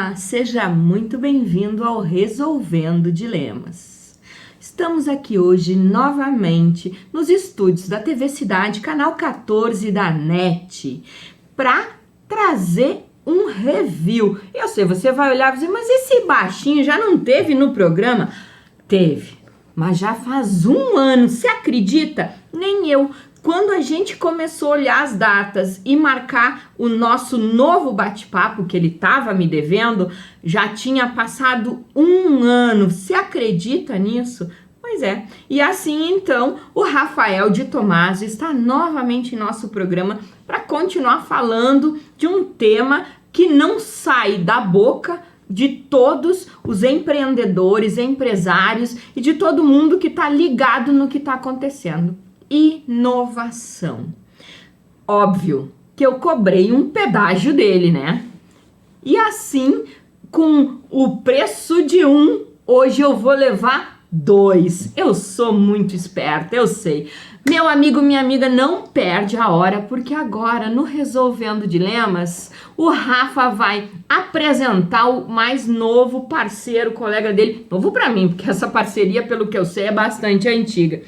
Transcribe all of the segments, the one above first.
Olá, seja muito bem-vindo ao Resolvendo Dilemas. Estamos aqui hoje novamente nos estúdios da TV Cidade, canal 14 da NET, para trazer um review. Eu sei, você vai olhar e dizer, mas esse baixinho já não teve no programa? Teve, mas já faz um ano, você acredita? Nem eu. Quando a gente começou a olhar as datas e marcar o nosso novo bate-papo, que ele estava me devendo, já tinha passado um ano. Você acredita nisso? Pois é. E assim, então, o Rafael de Tomaso está novamente em nosso programa para continuar falando de um tema que não sai da boca de todos os empreendedores, empresários e de todo mundo que está ligado no que está acontecendo. Inovação. Óbvio que eu cobrei um pedágio dele, né? E assim, com o preço de um, hoje eu vou levar 2. Eu sou muito esperta, eu sei. Meu amigo, minha amiga, não perde a hora, porque agora no Resolvendo Dilemas, o Rafa vai apresentar o mais novo parceiro, colega dele. Novo pra mim, porque essa parceria, pelo que eu sei, é bastante antiga.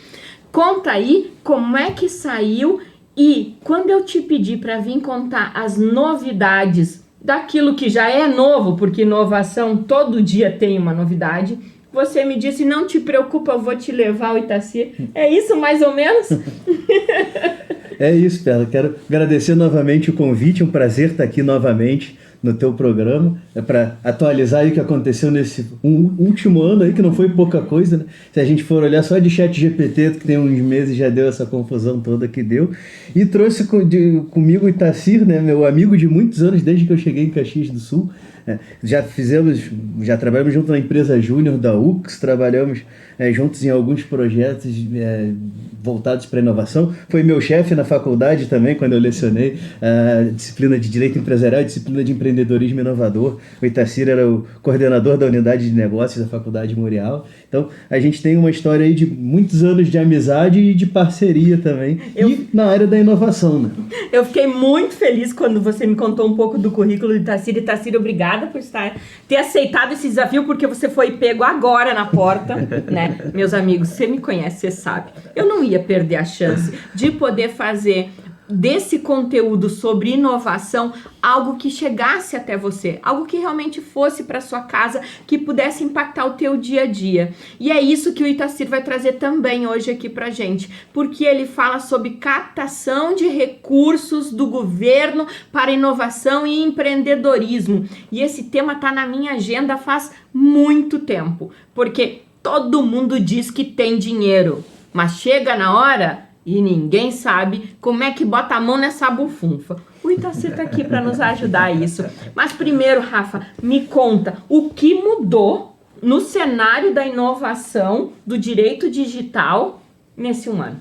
Conta aí como é que saiu e quando eu te pedi para vir contar as novidades daquilo que já é novo, porque inovação todo dia tem uma novidade, você me disse, não te preocupa, eu vou te levar ao Itacir. É isso mais ou menos? É isso, Perla. Quero agradecer novamente o convite, um prazer estar aqui novamente no teu programa, para atualizar aí o que aconteceu nesse último ano aí, que não foi pouca coisa, né? Se a gente for olhar só de ChatGPT, que tem uns meses já deu essa confusão toda que deu, e trouxe comigo o Itacir, né, meu amigo de muitos anos, desde que eu cheguei em Caxias do Sul. Já trabalhamos junto na empresa Júnior da UX, trabalhamos juntos em alguns projetos voltados para inovação. Foi meu chefe na faculdade também, quando eu lecionei a disciplina de Direito Empresarial e disciplina de Empreendedorismo Inovador. O Itacir era o coordenador da unidade de negócios da Faculdade Murial. Então, a gente tem uma história aí de muitos anos de amizade e de parceria também, e na área da inovação, né? Eu fiquei muito feliz quando você me contou um pouco do currículo do Itacir. Itacir, obrigada por ter aceitado esse desafio, porque você foi pego agora na porta, né? Meus amigos, você me conhece, você sabe. Eu não ia perder a chance de poder fazer desse conteúdo sobre inovação algo que chegasse até você, algo que realmente fosse para sua casa, que pudesse impactar o teu dia a dia. E é isso que o Itacir vai trazer também hoje aqui pra gente, porque ele fala sobre captação de recursos do governo para inovação e empreendedorismo. E esse tema tá na minha agenda faz muito tempo, porque todo mundo diz que tem dinheiro, mas chega na hora e ninguém sabe como é que bota a mão nessa bufunfa. O Itacir tá aqui para nos ajudar a isso. Mas primeiro, Rafa, me conta o que mudou no cenário da inovação do direito digital nesse um ano.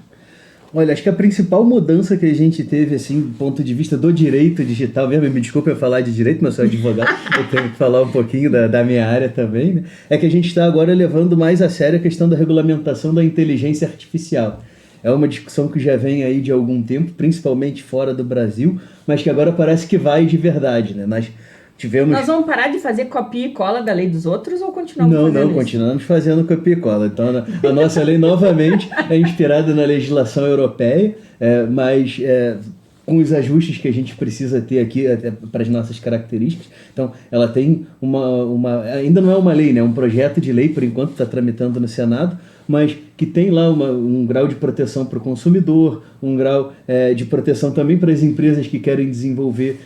Olha, acho que a principal mudança que a gente teve, assim, do ponto de vista do direito digital mesmo, me desculpa eu falar de direito, mas sou advogado, eu tenho que falar um pouquinho da minha área também, né? É que a gente está agora levando mais a sério a questão da regulamentação da inteligência artificial. É uma discussão que já vem aí de algum tempo, principalmente fora do Brasil, mas que agora parece que vai de verdade, né? Nós vamos parar de fazer copia e cola da lei dos outros ou continuamos fazendo isso? Não, continuamos fazendo copia e cola. Então, a nossa lei, novamente, é inspirada na legislação europeia, mas com os ajustes que a gente precisa ter aqui para as nossas características. Então, ela tem ainda não é uma lei, né? É um projeto de lei, por enquanto, está tramitando no Senado, mas que tem lá um grau de proteção para o consumidor, um grau de proteção também para as empresas que querem desenvolver,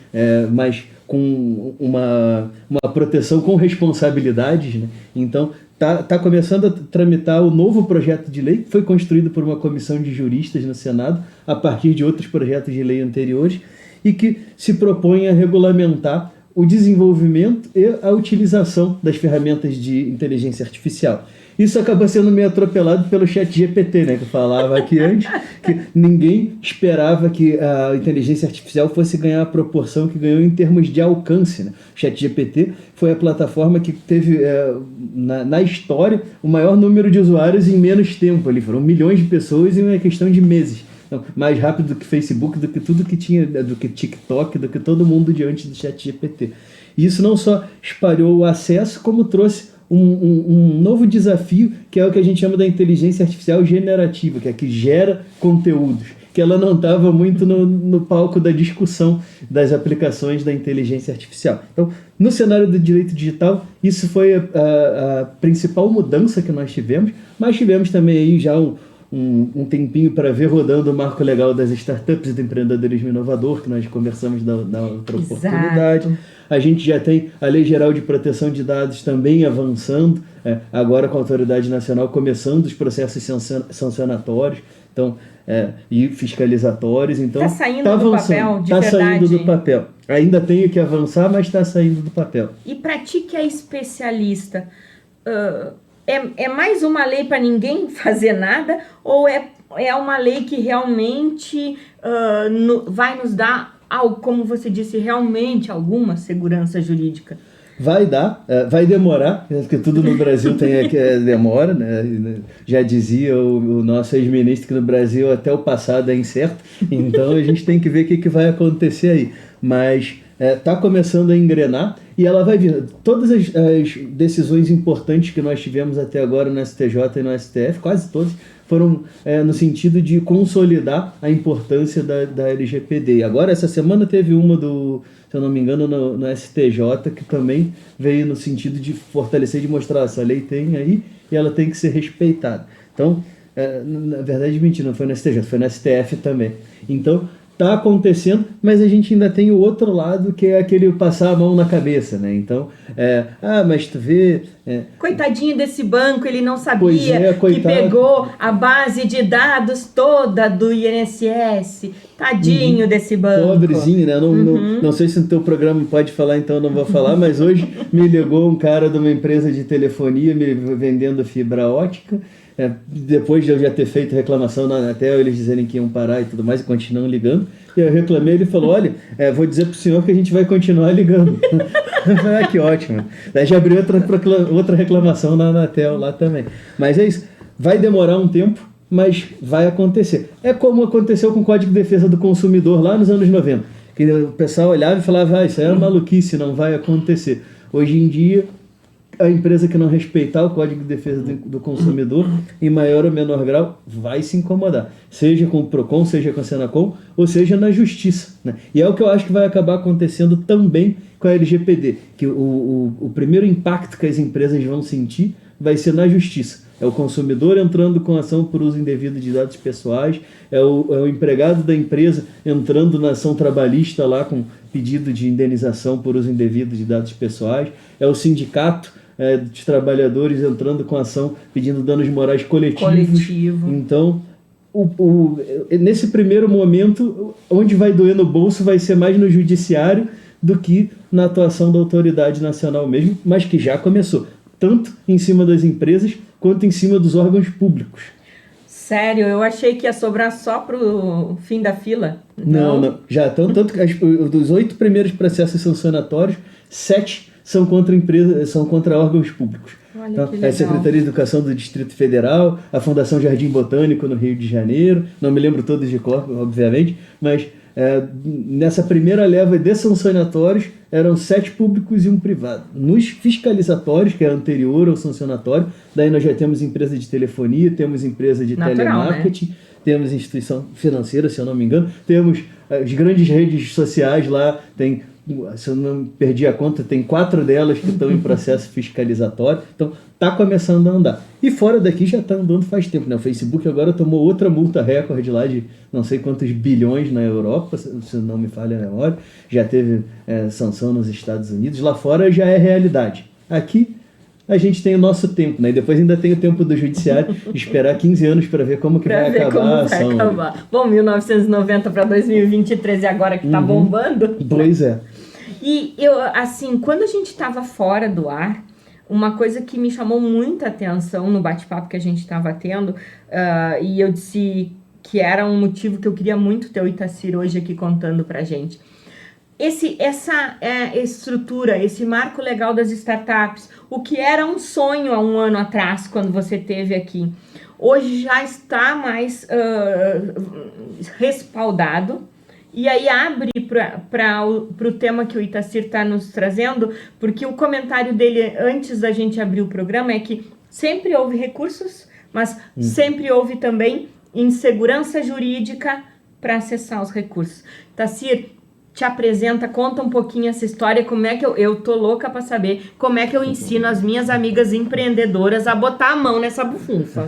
mas com uma proteção com responsabilidades, né? Então, tá começando a tramitar o novo projeto de lei, que foi construído por uma comissão de juristas no Senado, a partir de outros projetos de lei anteriores, e que se propõe a regulamentar o desenvolvimento e a utilização das ferramentas de inteligência artificial. Isso acaba sendo meio atropelado pelo ChatGPT, né, que eu falava aqui antes, que ninguém esperava que a inteligência artificial fosse ganhar a proporção que ganhou em termos de alcance, né? O ChatGPT foi a plataforma que teve, na história, o maior número de usuários em menos tempo. Ali foram milhões de pessoas em uma questão de meses. Então, mais rápido do que Facebook, do que tudo que tinha, do que TikTok, do que todo mundo diante do ChatGPT. E isso não só espalhou o acesso, como trouxe um novo desafio, que é o que a gente chama da inteligência artificial generativa, que é a que gera conteúdos, que ela não estava muito no palco da discussão das aplicações da inteligência artificial. Então, no cenário do direito digital, isso foi a principal mudança que nós tivemos, mas tivemos também aí já um tempinho para ver rodando o marco legal das startups e do empreendedorismo inovador, que nós conversamos na outra oportunidade. A gente já tem a Lei Geral de Proteção de Dados também avançando, agora com a Autoridade Nacional começando os processos sancionatórios e fiscalizatórios. Então, está saindo do papel, de verdade. Está saindo do papel. Ainda tenho que avançar, mas está saindo do papel. E para ti que é especialista, é mais uma lei para ninguém fazer nada, ou é uma lei que realmente vai nos dar, como você disse, realmente alguma segurança jurídica? Vai dar, vai demorar, porque tudo no Brasil demora, né? Já dizia o nosso ex-ministro que no Brasil até o passado é incerto, então a gente tem que ver o que vai acontecer aí. Mas está começando a engrenar e ela vai vir. Todas as decisões importantes que nós tivemos até agora no STJ e no STF, quase todas, foram no sentido de consolidar a importância da LGPD. Agora, essa semana teve uma se eu não me engano, no STJ, que também veio no sentido de fortalecer, de mostrar essa lei tem aí e ela tem que ser respeitada. Então, na verdade, mentira, não foi no STJ, foi no STF também. Então, está acontecendo, mas a gente ainda tem o outro lado, que é aquele passar a mão na cabeça, né? Então, mas tu vê... Coitadinho desse banco, ele não sabia que coitado. Pegou a base de dados toda do INSS. Tadinho desse banco. Pobrezinho, né? Não sei se no teu programa pode falar, então eu não vou falar, mas hoje me ligou um cara de uma empresa de telefonia me vendendo fibra ótica. Depois de eu já ter feito reclamação até eles dizerem que iam parar e tudo mais, e continuam ligando, e eu reclamei, ele falou, olha, vou dizer pro senhor que a gente vai continuar ligando. Que ótimo. Daí já abriu outra reclamação na Anatel lá também. Mas é isso, vai demorar um tempo, mas vai acontecer. É como aconteceu com o Código de Defesa do Consumidor lá nos anos 90, que o pessoal olhava e falava, isso aí é maluquice, não vai acontecer. Hoje em dia, a empresa que não respeitar o Código de Defesa do Consumidor, em maior ou menor grau, vai se incomodar. Seja com o PROCON, seja com a Senacom, ou seja na Justiça, né? E é o que eu acho que vai acabar acontecendo também com a LGPD, que o primeiro impacto que as empresas vão sentir vai ser na Justiça. É o consumidor entrando com ação por uso indevido de dados pessoais, é o empregado da empresa entrando na ação trabalhista lá com pedido de indenização por uso indevido de dados pessoais, é o sindicato de trabalhadores entrando com ação pedindo danos morais coletivos. Então, nesse primeiro momento, onde vai doer no bolso vai ser mais no judiciário do que na atuação da autoridade nacional mesmo, mas que já começou, tanto em cima das empresas quanto em cima dos órgãos públicos. Sério, eu achei que ia sobrar só pro fim da fila. Não. Já estão, tanto que dos 8 primeiros processos sancionatórios, 7 são contra empresas, são contra órgãos públicos. Olha, então, que legal. A Secretaria de Educação do Distrito Federal, a Fundação Jardim Botânico no Rio de Janeiro, não me lembro todos de cor, obviamente, mas nessa primeira leva de sancionatórios eram 7 públicos e 1 privado. Nos fiscalizatórios, que é anterior ao sancionatório, daí nós já temos empresa de telefonia, temos empresa de telemarketing, né? Temos instituição financeira, se eu não me engano, temos as grandes redes sociais lá, tem, se eu não perdi a conta, tem 4 delas que estão em processo fiscalizatório, então está começando a andar. E fora daqui já está andando faz tempo, né? O Facebook agora tomou outra multa recorde lá de não sei quantos bilhões na Europa, se não me falha a memória, já teve sanção nos Estados Unidos, lá fora já é realidade. Aqui a gente tem o nosso tempo, né? E depois ainda tem o tempo do judiciário, esperar 15 anos para ver como que vai acabar a ação. Bom, 1990 para 2023 e agora que está bombando. Pois é. E eu, assim, quando a gente estava fora do ar, uma coisa que me chamou muita atenção no bate-papo que a gente estava tendo, e eu disse que era um motivo que eu queria muito ter o Itacir hoje aqui contando pra gente. Essa estrutura, esse marco legal das startups, o que era um sonho há um ano atrás, quando você esteve aqui. hoje já está mais respaldado. E aí abre para o tema que o Itacir está nos trazendo, porque o comentário dele antes da gente abrir o programa é que sempre houve recursos, mas sempre houve também insegurança jurídica para acessar os recursos. Itacir, te apresenta, conta um pouquinho essa história, como é que eu tô louca para saber como é que eu ensino as minhas amigas empreendedoras a botar a mão nessa bufunfa.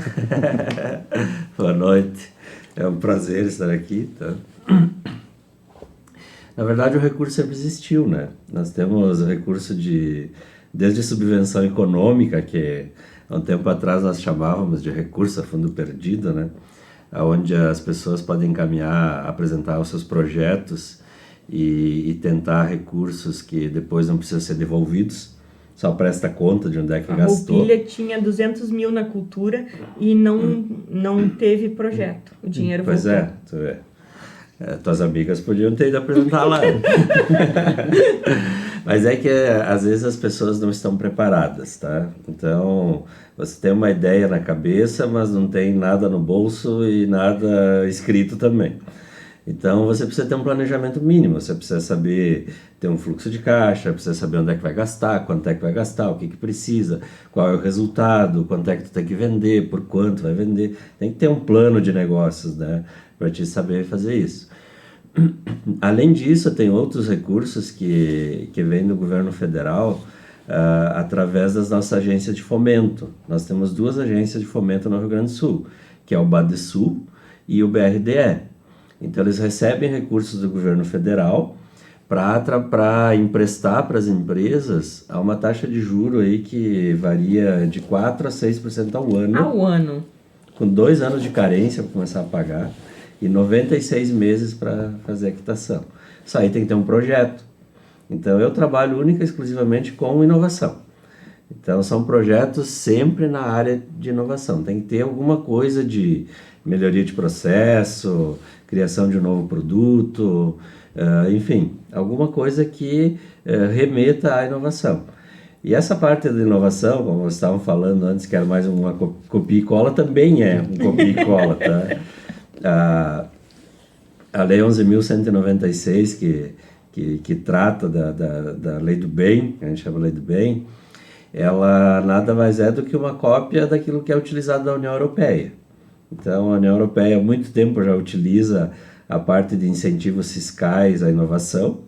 Boa noite, é um prazer estar aqui, tá? Na verdade, o recurso sempre existiu, né? Nós temos o recurso desde subvenção econômica, que há um tempo atrás nós chamávamos de recurso a fundo perdido, né? Onde as pessoas podem encaminhar, apresentar os seus projetos e tentar recursos que depois não precisam ser devolvidos, só presta conta de onde é que gastou. A Roupilha tinha 200 mil na cultura e não teve projeto, o dinheiro voltou. Pois é, tu vê. Tuas amigas podiam ter ido apresentar lá. Mas é que às vezes as pessoas não estão preparadas, tá? Então, você tem uma ideia na cabeça, mas não tem nada no bolso e nada escrito também. Então, você precisa ter um planejamento mínimo, você precisa saber ter um fluxo de caixa, precisa saber onde é que vai gastar, quanto é que vai gastar, o que precisa, qual é o resultado, quanto é que tu tem que vender, por quanto vai vender. Tem que ter um plano de negócios, né, para te saber fazer isso. Além disso, tem outros recursos que vêm do governo federal através das nossas agências de fomento. Nós temos 2 agências de fomento no Rio Grande do Sul, que é o Badesul e o BRDE. Então, eles recebem recursos do governo federal para emprestar para as empresas a uma taxa de juro aí que varia de 4% a 6% ao ano. Ao ano. Com 2 anos de carência para começar a pagar e 96 meses para fazer a quitação. Isso aí tem que ter um projeto. Então, eu trabalho única e exclusivamente com inovação. Então, são projetos sempre na área de inovação. Tem que ter alguma coisa de melhoria de processo, criação de um novo produto, enfim, alguma coisa que remeta à inovação. E essa parte da inovação, como vocês estavam falando antes, que era mais uma copia e cola, também é um copia e cola, tá? A Lei 11.196, que trata da Lei do Bem, que a gente chama Lei do Bem, ela nada mais é do que uma cópia daquilo que é utilizado na União Europeia. Então, a União Europeia há muito tempo já utiliza a parte de incentivos fiscais à inovação,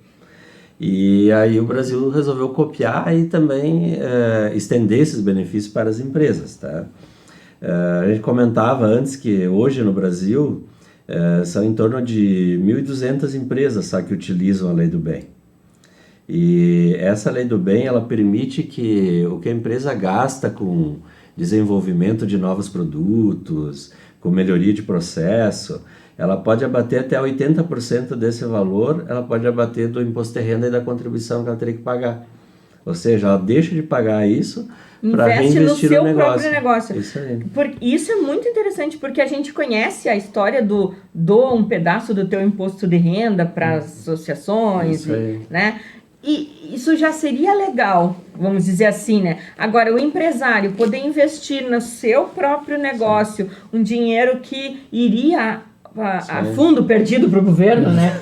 e aí o Brasil resolveu copiar e também estender esses benefícios para as empresas, tá? A gente comentava antes que hoje no Brasil são em torno de 1.200 empresas só que utilizam a Lei do Bem. E essa Lei do Bem, ela permite que o que a empresa gasta com desenvolvimento de novos produtos, com melhoria de processo, ela pode abater até 80% desse valor, ela pode abater do imposto de renda e da contribuição que ela teria que pagar. Ou seja, ela deixa de pagar isso para reinvestir no seu próprio negócio. Isso aí. Isso é muito interessante, porque a gente conhece a história do doa um pedaço do teu imposto de renda para associações, né? E isso já seria legal, vamos dizer assim, né? Agora, o empresário poder investir no seu próprio negócio um dinheiro que iria a fundo perdido para o governo, né?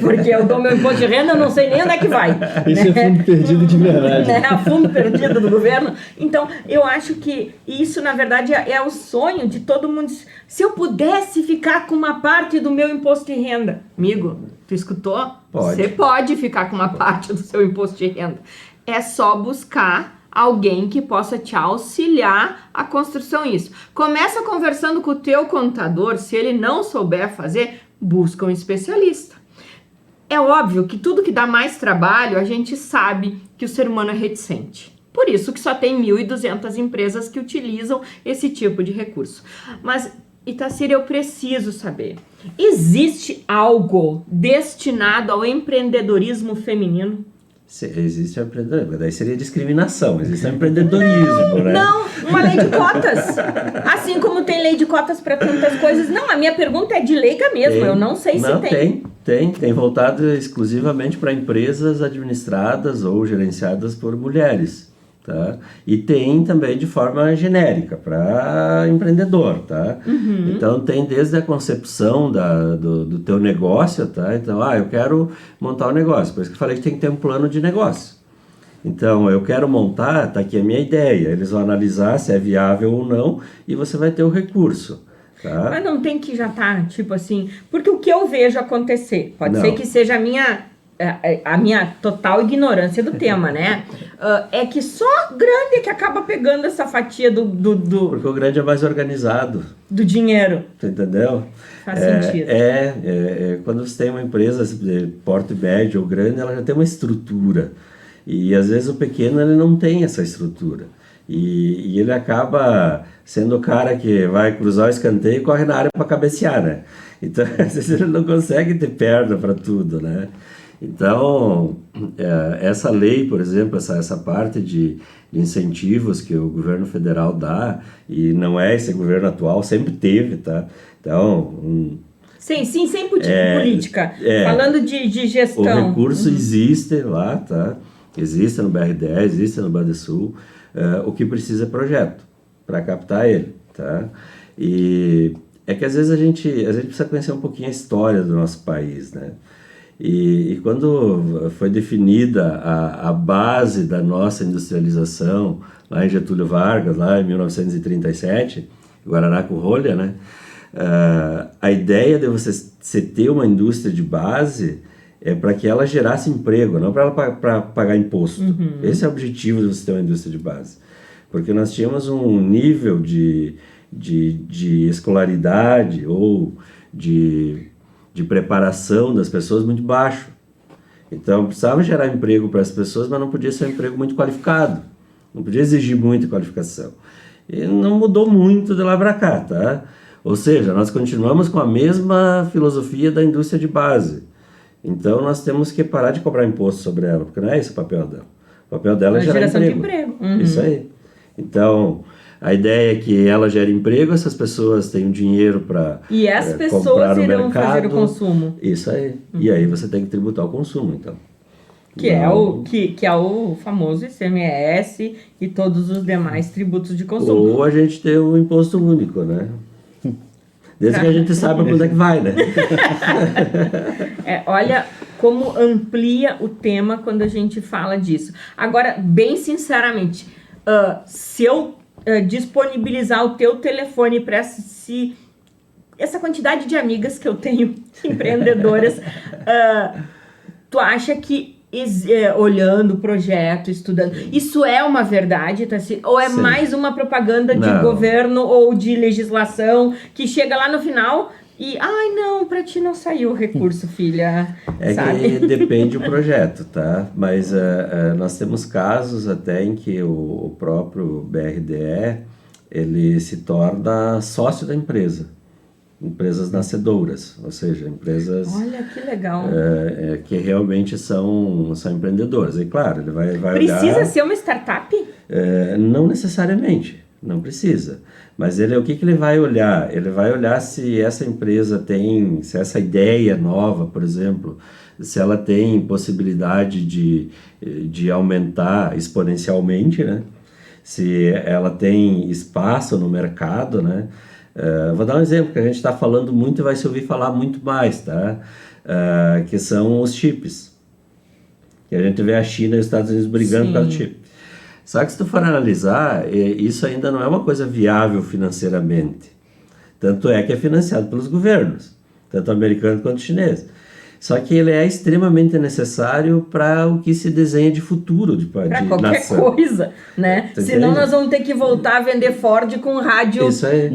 Porque eu dou meu imposto de renda, eu não sei nem onde é que vai. Isso né? É fundo perdido de verdade. Né? A fundo perdido do governo. Então, eu acho que isso, na verdade, é o sonho de todo mundo. Se eu pudesse ficar com uma parte do meu imposto de renda, amigo, tu escutou? Pode. Você pode ficar com uma parte do seu imposto de renda. É só buscar alguém que possa te auxiliar a construção disso. Começa conversando com o teu contador, se ele não souber fazer, busca um especialista. É óbvio que tudo que dá mais trabalho, a gente sabe que o ser humano é reticente. Por isso que só tem 1.200 empresas que utilizam esse tipo de recurso. Mas, Itacir, eu preciso saber, existe algo destinado ao empreendedorismo feminino? Existe o empreendedorismo, daí seria discriminação, existe o empreendedorismo, né? Não, uma lei de cotas. Assim como tem lei de cotas para tantas coisas. Não, a minha pergunta é de leiga mesmo, eu não sei se tem. Tem voltado exclusivamente para empresas administradas ou gerenciadas por mulheres. tá? E tem também de forma genérica para empreendedor, tá? Então tem desde a concepção do teu negócio, tá? Então, eu quero montar um negócio, por isso que eu falei que tem que ter um plano de negócio. Então, eu quero montar, tá aqui a minha ideia, eles vão analisar se é viável ou não e você vai ter o recurso, tá? Mas não tem que já estar, tipo assim, porque o que eu vejo acontecer, pode ser que seja a minha total ignorância do tema, né? É que só grande que acaba pegando essa fatia Porque o grande é mais organizado. Do dinheiro. Tu entendeu? Faz sentido. Quando você tem uma empresa de porte médio ou grande, ela já tem uma estrutura. E às vezes o pequeno ele não tem essa estrutura. E ele acaba sendo o cara que vai cruzar o escanteio e corre na área para cabecear, né? Então, às vezes ele não consegue ter perna para tudo, né? Então, essa lei, por exemplo, essa parte de incentivos que o governo federal dá, e não é esse governo atual, sempre teve, tá? Então... Sim, sem política. Falando de gestão. O recurso existe lá, tá? Existe no BRDE, existe no Bandesul. O que precisa é projeto para captar ele, tá? E é que às vezes a gente precisa conhecer um pouquinho a história do nosso país, né? E quando foi definida a base da nossa industrialização, lá em Getúlio Vargas, lá em 1937, Guaraná com rolha, né? A ideia de você ter uma indústria de base é para que ela gerasse emprego, não para ela pagar imposto. Esse é o objetivo de você ter uma indústria de base. Porque nós tínhamos um nível de escolaridade ou de preparação das pessoas muito baixo. Então, precisava gerar emprego para as pessoas, mas não podia ser um emprego muito qualificado. Não podia exigir muita qualificação. E não mudou muito de lá para cá, tá? Ou seja, nós continuamos com a mesma filosofia da indústria de base. Então, nós temos que parar de cobrar imposto sobre ela, porque não é esse o papel dela. O papel dela é gerar geração emprego. De emprego. Isso aí. Então, a ideia é que ela gere emprego, essas pessoas tenham dinheiro para e as pessoas irão fazer o consumo. Isso aí. E aí você tem que tributar o consumo, então. Que é o famoso ICMS e todos os demais tributos de consumo. Ou a gente tem o imposto único, né? Desde que a gente saiba quando é que vai, né? Olha como amplia o tema quando a gente fala disso. Agora, bem sinceramente, se eu disponibilizar o teu telefone para essa quantidade de amigas que eu tenho, empreendedoras, tu acha que olhando o projeto, estudando, isso é uma verdade, tá? Ou é Sim. mais uma propaganda de governo ou de legislação que chega lá no final e, não, pra ti não saiu o recurso, filha, sabe? Que depende do projeto, tá? Mas nós temos casos até em que o próprio BRDE, ele se torna sócio da empresa. Empresas nascedoras, ou seja, empresas... Olha, que legal. Que realmente são empreendedoras. E claro, ele vai Precisa olhar... ser uma startup? Não necessariamente, não precisa. Mas o que ele vai olhar? Ele vai olhar se essa empresa se essa ideia nova, por exemplo, se ela tem possibilidade de aumentar exponencialmente, né? Se ela tem espaço no mercado, né? Vou dar um exemplo que a gente está falando muito e vai se ouvir falar muito mais, tá? Que são os chips. Que a gente vê a China e os Estados Unidos brigando por causa do chip. Só que se tu for analisar, isso ainda não é uma coisa viável financeiramente. Tanto é que é financiado pelos governos, tanto americano quanto chinês. Só que ele é extremamente necessário para o que se desenha de futuro de qualquer nação. coisa, né? Senão nós vamos ter que voltar a vender Ford com rádio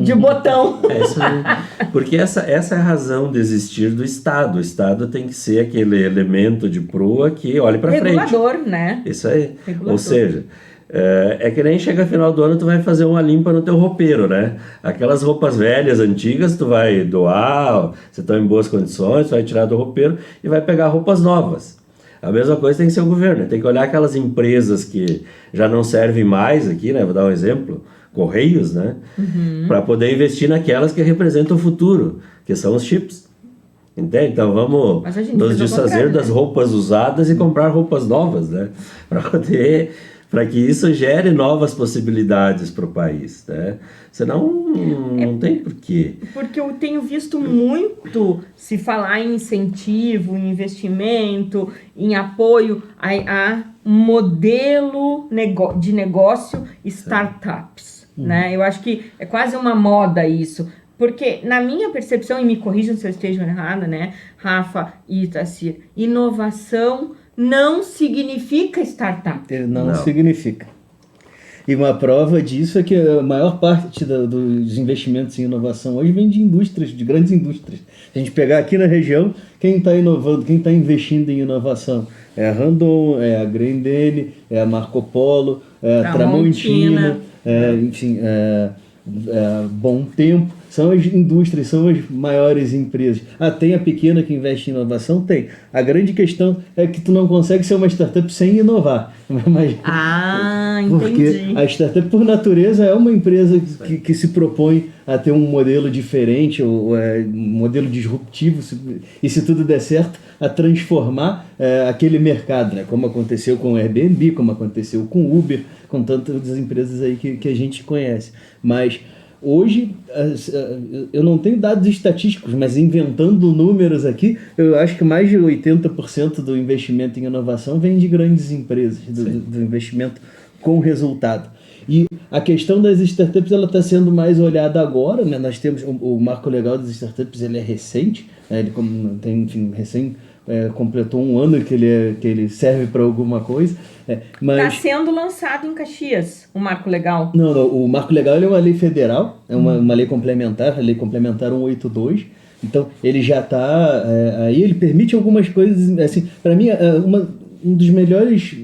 de botão. É isso aí. Porque essa é a razão de existir do Estado. O Estado tem que ser aquele elemento de proa que olhe para frente. Regulador, né? Isso aí. Regulador. Ou seja, é que nem chega final do ano, tu vai fazer uma limpa no teu roupeiro, né? Aquelas roupas velhas, antigas, tu vai doar, você está em boas condições, tu vai tirar do roupeiro e vai pegar roupas novas. A mesma coisa tem que ser o governo, tem que olhar aquelas empresas que já não servem mais aqui, né? Vou dar um exemplo, Correios, né? Para poder investir naquelas que representam o futuro, que são os chips. Entende? Então vamos nos desfazer das roupas usadas e comprar roupas novas, né? Para poder para que isso gere novas possibilidades para o país, né? Senão não tem porquê. Porque eu tenho visto muito se falar em incentivo, em investimento, em apoio a modelo de negócio startups, né? Eu acho que é quase uma moda isso. Porque, na minha percepção, e me corrijam se eu esteja errada, né, Rafa e Itacir, inovação não significa startup. Não significa. E uma prova disso é que a maior parte dos investimentos em inovação hoje vem de indústrias, de grandes indústrias. Se a gente pegar aqui na região, quem está inovando, quem está investindo em inovação é a Randon, é a Grendene, é a Marco Polo, é a Tramontina, enfim, Bom Tempo. São as indústrias, são as maiores empresas. Tem a pequena que investe em inovação? Tem. A grande questão é que tu não consegue ser uma startup sem inovar. Mas, entendi. Porque a startup, por natureza, é uma empresa que se propõe a ter um modelo diferente, um modelo disruptivo, e se tudo der certo, a transformar aquele mercado, né? Como aconteceu com o Airbnb, como aconteceu com o Uber, com tantas empresas aí que a gente conhece. Mas hoje, eu não tenho dados estatísticos, mas inventando números aqui, eu acho que mais de 80% do investimento em inovação vem de grandes empresas, do investimento com resultado. E a questão das startups ela está sendo mais olhada agora, né? Nós temos o marco legal das startups, ele é recente, né? Ele tem, enfim, completou um ano que ele serve para alguma coisa. Está sendo lançado em Caxias o Marco Legal? Não, o Marco Legal ele é uma lei federal, é uma lei complementar, a Lei Complementar 182. Então, ele já está... aí ele permite algumas coisas... Assim, para mim, uma das melhores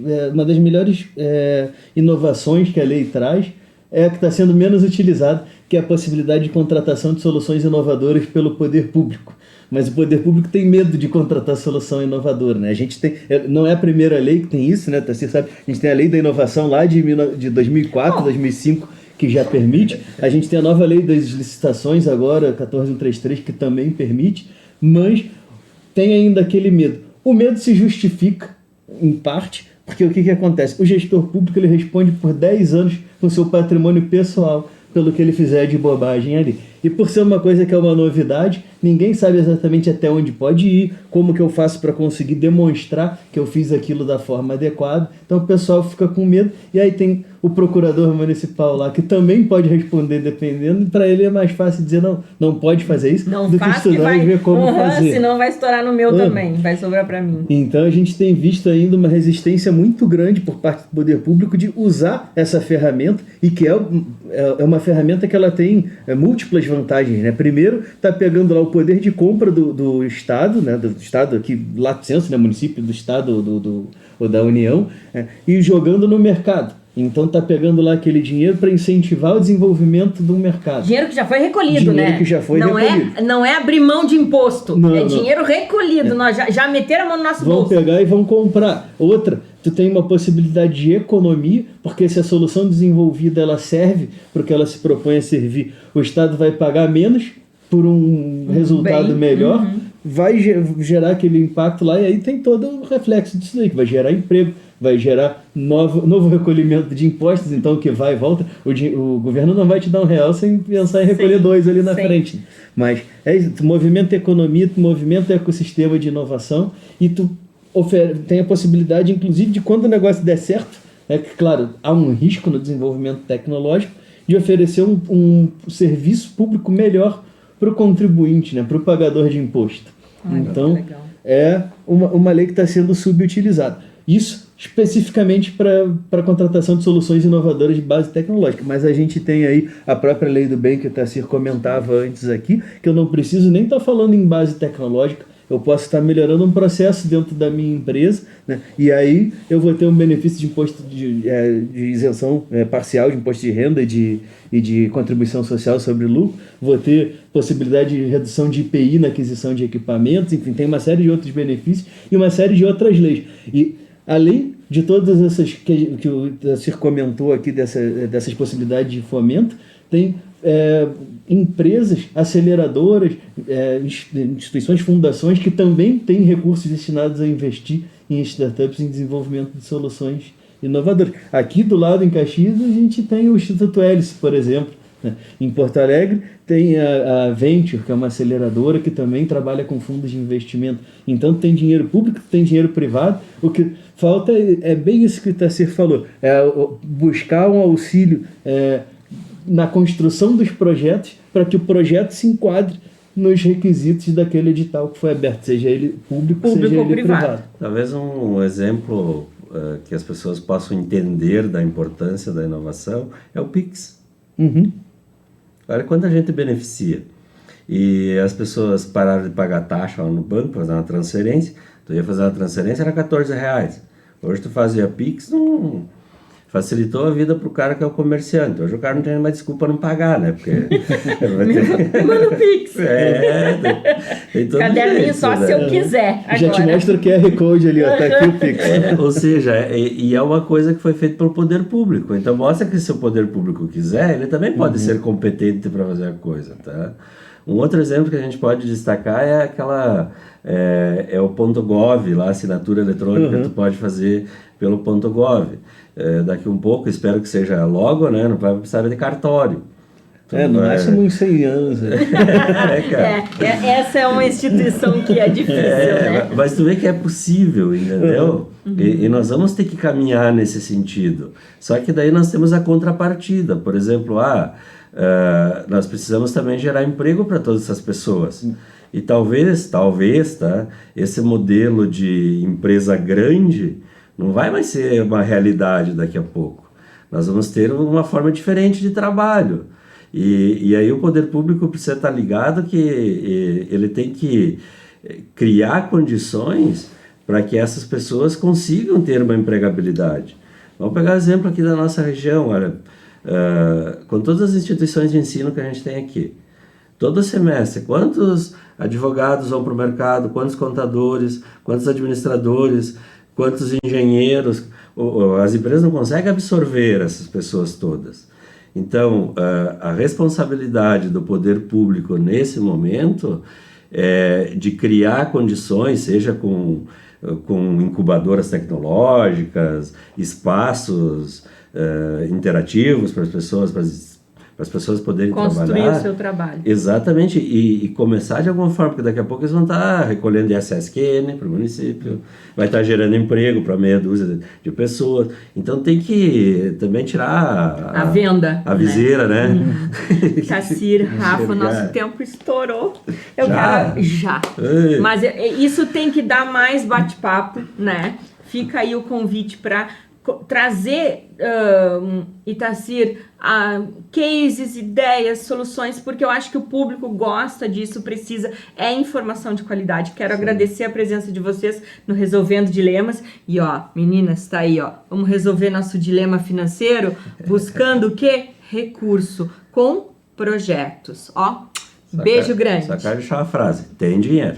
inovações que a lei traz é a que está sendo menos utilizada, que é a possibilidade de contratação de soluções inovadoras pelo poder público. Mas o poder público tem medo de contratar solução inovadora, né? A gente tem, não é a primeira lei que tem isso, né? Você sabe, a gente tem a lei da inovação lá de 2004, 2005, que já permite. A gente tem a nova lei das licitações agora, 14133, que também permite, mas tem ainda aquele medo. O medo se justifica, em parte, porque o que acontece? O gestor público ele responde por 10 anos com seu patrimônio pessoal pelo que ele fizer de bobagem ali. E por ser uma coisa que é uma novidade, ninguém sabe exatamente até onde pode ir, como que eu faço para conseguir demonstrar que eu fiz aquilo da forma adequada. Então o pessoal fica com medo, e aí tem o procurador municipal lá, que também pode responder dependendo, e para ele é mais fácil dizer não pode fazer isso, do que estudar e ver como fazer. Senão vai estourar no meu também, vai sobrar para mim. Então a gente tem visto ainda uma resistência muito grande por parte do poder público de usar essa ferramenta, e que é uma ferramenta que ela tem múltiplas vantagens, né? Primeiro, está pegando lá o poder de compra do Estado, né? Do Estado aqui, lato sensu, né? Município, do Estado ou da União, e jogando no mercado. Então está pegando lá aquele dinheiro para incentivar o desenvolvimento do mercado. Dinheiro que já foi recolhido, né? Dinheiro que já foi recolhido. Não é abrir mão de imposto, dinheiro recolhido. Nós já meteram a mão no nosso bolso. Vão pegar e vão comprar. Outra, tu tem uma possibilidade de economia, porque se a solução desenvolvida ela serve para o que ela se propõe a servir, o Estado vai pagar menos por um resultado melhor, vai gerar aquele impacto lá, e aí tem todo o reflexo disso aí, que vai gerar emprego, vai gerar novo recolhimento de impostos, então que vai e volta. O governo não vai te dar R$1 sem pensar em recolher 2 ali na frente. Mas é isso, tu movimenta a economia, tu movimenta o ecossistema de inovação, e tu tem a possibilidade, inclusive, de quando o negócio der certo, que, claro, há um risco no desenvolvimento tecnológico, de oferecer um serviço público melhor para o contribuinte, né, para o pagador de imposto. Então, é uma lei que está sendo subutilizada. Isso especificamente para a contratação de soluções inovadoras de base tecnológica. Mas a gente tem aí a própria lei do bem que o Itacir comentava antes aqui, que eu não preciso nem estar falando em base tecnológica, eu posso estar melhorando um processo dentro da minha empresa, né? E aí eu vou ter um benefício de imposto de isenção parcial de imposto de renda e de contribuição social sobre lucro, vou ter possibilidade de redução de IPI na aquisição de equipamentos, enfim, tem uma série de outros benefícios e uma série de outras leis. E além de todas essas que o Itacir comentou aqui, dessas possibilidades de fomento, tem empresas, aceleradoras, instituições, fundações que também têm recursos destinados a investir em startups, em desenvolvimento de soluções inovadores. Aqui do lado, em Caxias, a gente tem o Instituto Hélice, por exemplo. Né? Em Porto Alegre tem a Venture, que é uma aceleradora que também trabalha com fundos de investimento. Então tem dinheiro público, tem dinheiro privado. O que falta é bem isso que o Itacir falou, buscar um auxílio na construção dos projetos para que o projeto se enquadre nos requisitos daquele edital que foi aberto, seja ele público seja ele privado. Talvez um exemplo que as pessoas possam entender da importância da inovação é o Pix. Uhum. Olha quanta gente beneficia. E as pessoas pararam de pagar taxa lá no banco, fazer uma transferência. Tu ia fazer uma transferência, era R$14. Hoje tu fazia Pix, não facilitou a vida pro cara que é o comerciante. Hoje o cara não tem mais desculpa não pagar, né? Porque Manda o Pix. Tem todo Caderninho jeito, só né? se eu quiser. Já te Agora. mostra o QR Code ali, ó, tá aqui o Pix. Ou seja, e é uma coisa que foi feita pelo poder público. Então mostra que se o poder público quiser, ele também pode ser competente para fazer a coisa, tá? Um outro exemplo que a gente pode destacar é aquela o .gov, lá, assinatura eletrônica que tu pode fazer pelo .gov. Daqui um pouco, espero que seja logo, né? Não vai precisar de cartório. No máximo em 100 anos. Cara. Essa é uma instituição que é difícil, né? Mas tu vê que é possível, entendeu? E nós vamos ter que caminhar nesse sentido. Só que daí nós temos a contrapartida. Por exemplo, nós precisamos também gerar emprego para todas essas pessoas. E talvez, tá? Esse modelo de empresa grande não vai mais ser uma realidade daqui a pouco. Nós vamos ter uma forma diferente de trabalho. E aí o poder público precisa estar ligado que ele tem que criar condições para que essas pessoas consigam ter uma empregabilidade. Vamos pegar o exemplo aqui da nossa região, olha, com todas as instituições de ensino que a gente tem aqui. Todo semestre, quantos advogados vão para o mercado, quantos contadores, quantos administradores, quantos engenheiros, as empresas não conseguem absorver essas pessoas todas. Então, a responsabilidade do poder público nesse momento é de criar condições, seja com incubadoras tecnológicas, espaços interativos para as pessoas poderem Construir trabalhar. o seu trabalho. Exatamente, e começar de alguma forma, porque daqui a pouco eles vão estar recolhendo ISSQN para o município, vai estar gerando emprego para meia dúzia de pessoas. Então tem que também tirar a venda. A viseira, né? Itacir, Rafa, nosso tempo estourou. Já. Ei. Mas isso tem que dar mais bate-papo, né? Fica aí o convite para trazer, Itacir, cases, ideias, soluções, porque eu acho que o público gosta disso, precisa, informação de qualidade. Quero agradecer a presença de vocês no Resolvendo Dilemas. E meninas, tá aí, vamos resolver nosso dilema financeiro buscando o quê? Recurso com projetos. Beijo grande. Só quero deixar uma frase: tem dinheiro.